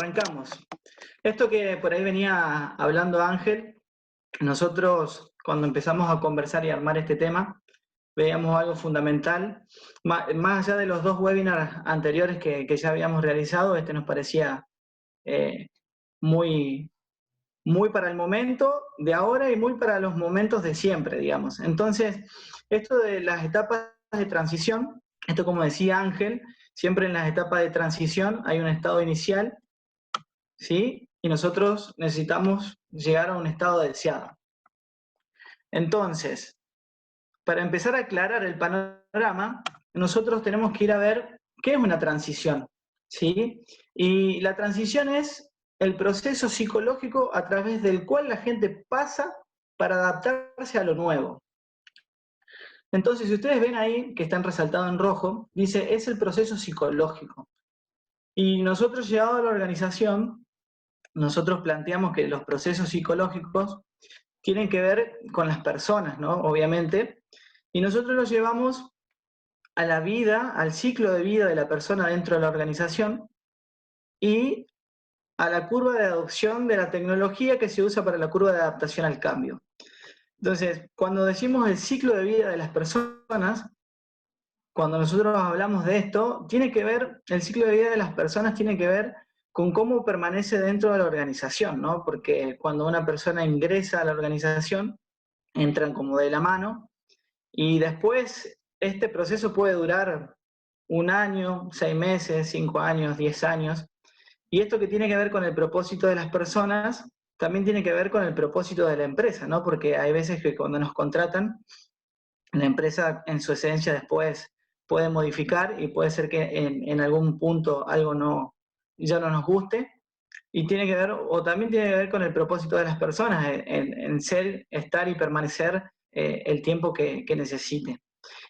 Arrancamos. Esto que por ahí venía hablando Ángel, nosotros cuando empezamos a conversar y armar este tema, veíamos algo fundamental. Más allá de los dos webinars anteriores que ya habíamos realizado, este nos parecía eh, muy, muy para el momento de ahora y muy para los momentos de siempre, digamos. Entonces, esto de las etapas de transición, esto como decía Ángel, siempre en las etapas de transición hay un estado inicial, ¿sí? Y nosotros necesitamos llegar a un estado deseado. Entonces, para empezar a aclarar el panorama, nosotros tenemos que ir a ver qué es una transición, ¿sí? Y la transición es el proceso psicológico a través del cual la gente pasa para adaptarse a lo nuevo. Entonces, si ustedes ven ahí, que están resaltados en rojo, dice, es el proceso psicológico. Y nosotros, llegado a la organización, nosotros planteamos que los procesos psicológicos tienen que ver con las personas, ¿no? Obviamente, y nosotros los llevamos a la vida, al ciclo de vida de la persona dentro de la organización y a la curva de adopción de la tecnología que se usa para la curva de adaptación al cambio. Entonces, cuando decimos el ciclo de vida de las personas, cuando nosotros hablamos de esto, tiene que ver, el ciclo de vida de las personas tiene que ver con cómo permanece dentro de la organización, ¿no? Porque cuando una persona ingresa a la organización, entran como de la mano y después este proceso puede durar 1 año, 6 meses, 5 años, 10 años. Y esto que tiene que ver con el propósito de las personas, también tiene que ver con el propósito de la empresa, ¿no? Porque hay veces que cuando nos contratan, la empresa en su esencia después puede modificar y puede ser que en algún punto algo ya no nos guste. Y tiene que ver, o también tiene que ver con el propósito de las personas, en ser, estar y permanecer el tiempo que necesite.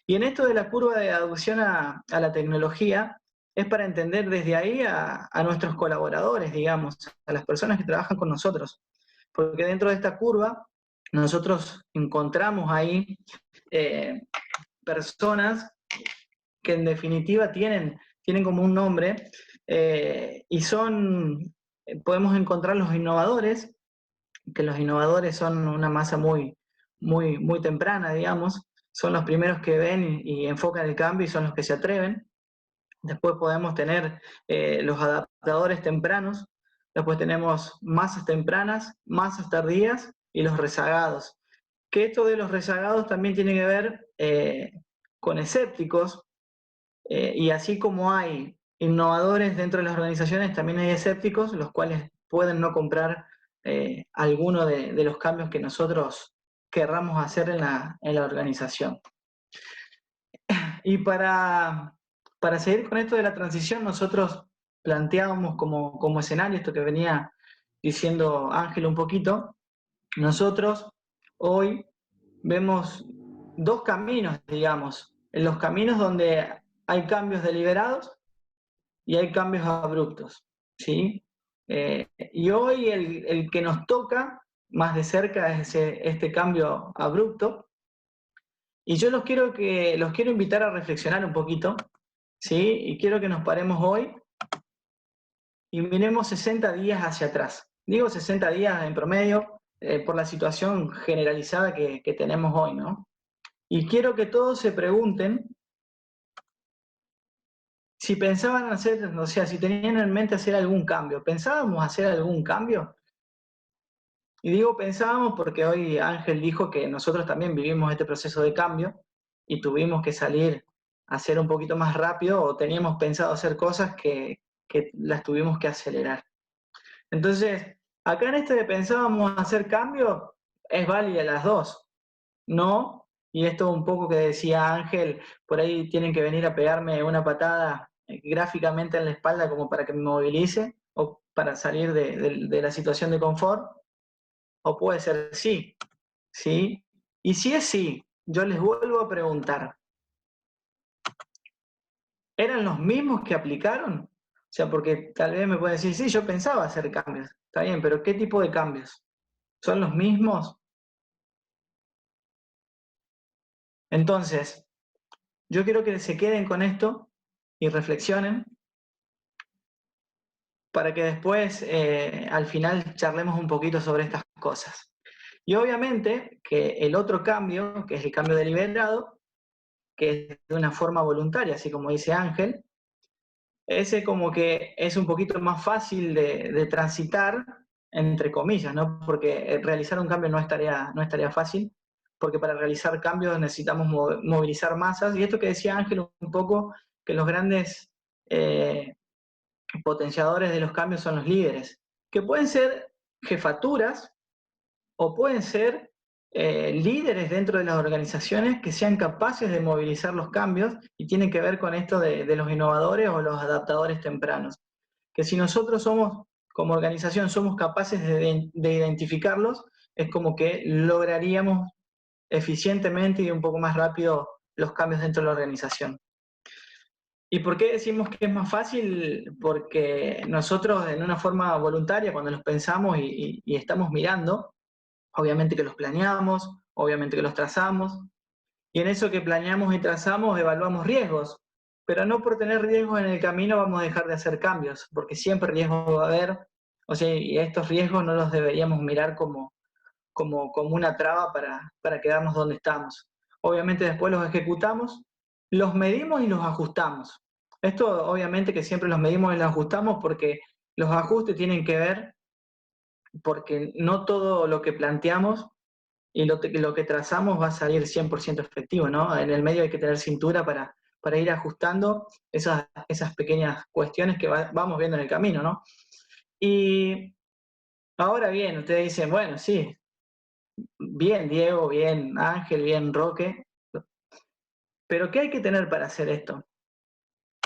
Y en esto de la curva de adopción a la tecnología, es para entender desde ahí a nuestros colaboradores, digamos, a las personas que trabajan con nosotros. Porque dentro de esta curva, nosotros encontramos ahí eh, personas que en definitiva tienen como un nombre y podemos encontrar los innovadores, que los innovadores son una masa muy temprana, digamos, son los primeros que ven y enfocan el cambio y son los que se atreven. Después podemos tener los adaptadores tempranos, después tenemos masas tempranas, masas tardías y los rezagados. Que esto de los rezagados también tiene que ver con escépticos, y así como hay innovadores dentro de las organizaciones, también hay escépticos, los cuales pueden no comprar alguno de los cambios que nosotros querramos hacer en la organización. Y para seguir con esto de la transición, nosotros planteábamos como escenario, esto que venía diciendo Ángel un poquito, nosotros hoy vemos dos caminos, digamos, en los caminos donde hay cambios deliberados y hay cambios abruptos, ¿sí? Y hoy el que nos toca más de cerca es este cambio abrupto, y yo los quiero invitar a reflexionar un poquito, ¿sí? Y quiero que nos paremos hoy y miremos 60 días hacia atrás. Digo 60 días en promedio por la situación generalizada que tenemos hoy, ¿no? Y quiero que todos se pregunten si pensaban hacer, o sea, si tenían en mente hacer algún cambio. ¿Pensábamos hacer algún cambio? Y digo pensábamos porque hoy Ángel dijo que nosotros también vivimos este proceso de cambio y tuvimos que salir a hacer un poquito más rápido o teníamos pensado hacer cosas que las tuvimos que acelerar. Entonces, acá en este de pensábamos hacer cambio, es válida las dos. No, y esto un poco que decía Ángel, por ahí tienen que venir a pegarme una patada gráficamente en la espalda como para que me movilice o para salir de la situación de confort, o puede ser sí, ¿sí? Y si es sí, yo les vuelvo a preguntar, ¿eran los mismos que aplicaron? O sea, porque tal vez me pueden decir, sí, yo pensaba hacer cambios, está bien, pero ¿qué tipo de cambios? ¿Son los mismos? Entonces, yo quiero que se queden con esto y reflexionen. para que después, al final, charlemos un poquito sobre estas cosas. Y obviamente que el otro cambio, que es el cambio deliberado, que es de una forma voluntaria, así como dice Ángel, ese como que es un poquito más fácil de transitar, entre comillas, ¿no? Porque realizar un cambio no es tarea fácil, porque para realizar cambios necesitamos movilizar masas, y esto que decía Ángel un poco, que los grandes potenciadores de los cambios son los líderes, que pueden ser jefaturas o pueden ser líderes dentro de las organizaciones que sean capaces de movilizar los cambios, y tiene que ver con esto de los innovadores o los adaptadores tempranos. Que si nosotros somos, como organización, somos capaces de identificarlos, es como que lograríamos eficientemente y un poco más rápido los cambios dentro de la organización. ¿Y por qué decimos que es más fácil? Porque nosotros, en una forma voluntaria, cuando los pensamos y estamos mirando, obviamente que los planeamos, obviamente que los trazamos, y en eso que planeamos y trazamos evaluamos riesgos, pero no por tener riesgos en el camino vamos a dejar de hacer cambios, porque siempre riesgos va a haber, o sea, y estos riesgos no los deberíamos mirar como una traba para quedarnos donde estamos. Obviamente después los ejecutamos, los medimos y los ajustamos. Esto obviamente que siempre los medimos y los ajustamos porque los ajustes tienen que ver, porque no todo lo que planteamos y lo que trazamos va a salir 100% efectivo, ¿no? En el medio hay que tener cintura para ir ajustando esas pequeñas cuestiones que vamos viendo en el camino, ¿no? Y ahora bien, ustedes dicen, bueno, sí, bien Diego, bien Ángel, bien Roque, pero ¿qué hay que tener para hacer esto?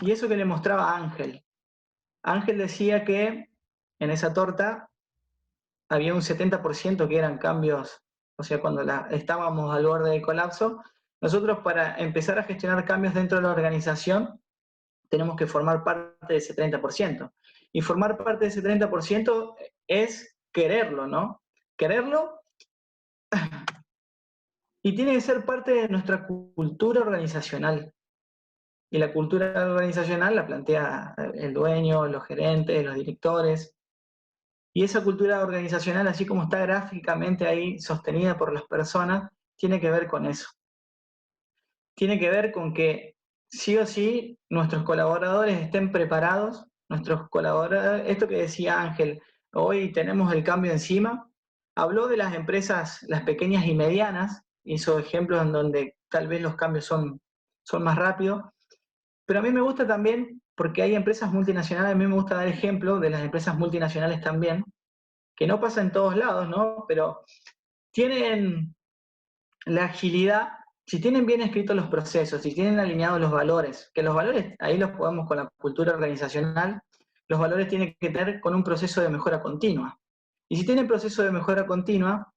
Y eso que le mostraba Ángel. Ángel decía que en esa torta había un 70% que eran cambios, o sea, cuando estábamos al borde del colapso, nosotros para empezar a gestionar cambios dentro de la organización tenemos que formar parte de ese 30%. Y formar parte de ese 30% es quererlo, ¿no? Quererlo, y tiene que ser parte de nuestra cultura organizacional. Y la cultura organizacional la plantea el dueño, los gerentes, los directores. Y esa cultura organizacional, así como está gráficamente ahí sostenida por las personas, tiene que ver con eso. Tiene que ver con que sí o sí nuestros colaboradores estén preparados, nuestros colaboradores, esto que decía Ángel, hoy tenemos el cambio encima, habló de las empresas, las pequeñas y medianas, hizo ejemplos en donde tal vez los cambios son más rápidos, pero a mí me gusta también, porque hay empresas multinacionales, a mí me gusta dar ejemplo de las empresas multinacionales también, que no pasa en todos lados, ¿no? Pero tienen la agilidad, si tienen bien escritos los procesos, si tienen alineados los valores, que los valores, ahí los podemos con la cultura organizacional, los valores tienen que tener con un proceso de mejora continua. Y si tienen proceso de mejora continua,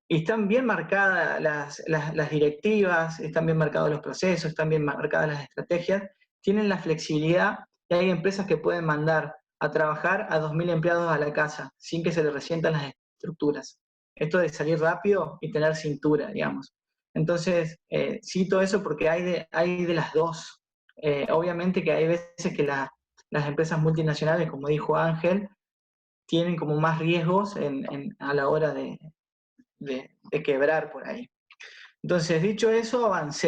y están bien marcadas las directivas, están bien marcados los procesos, están bien marcadas las estrategias, tienen la flexibilidad, y hay empresas que pueden mandar a trabajar a 2.000 empleados a la casa sin que se les resientan las estructuras. Esto de salir rápido y tener cintura, digamos. Entonces, cito eso porque hay de las dos. Obviamente que hay veces que las empresas multinacionales, como dijo Ángel, tienen como más riesgos a la hora de quebrar por ahí. Entonces, dicho eso, avancemos.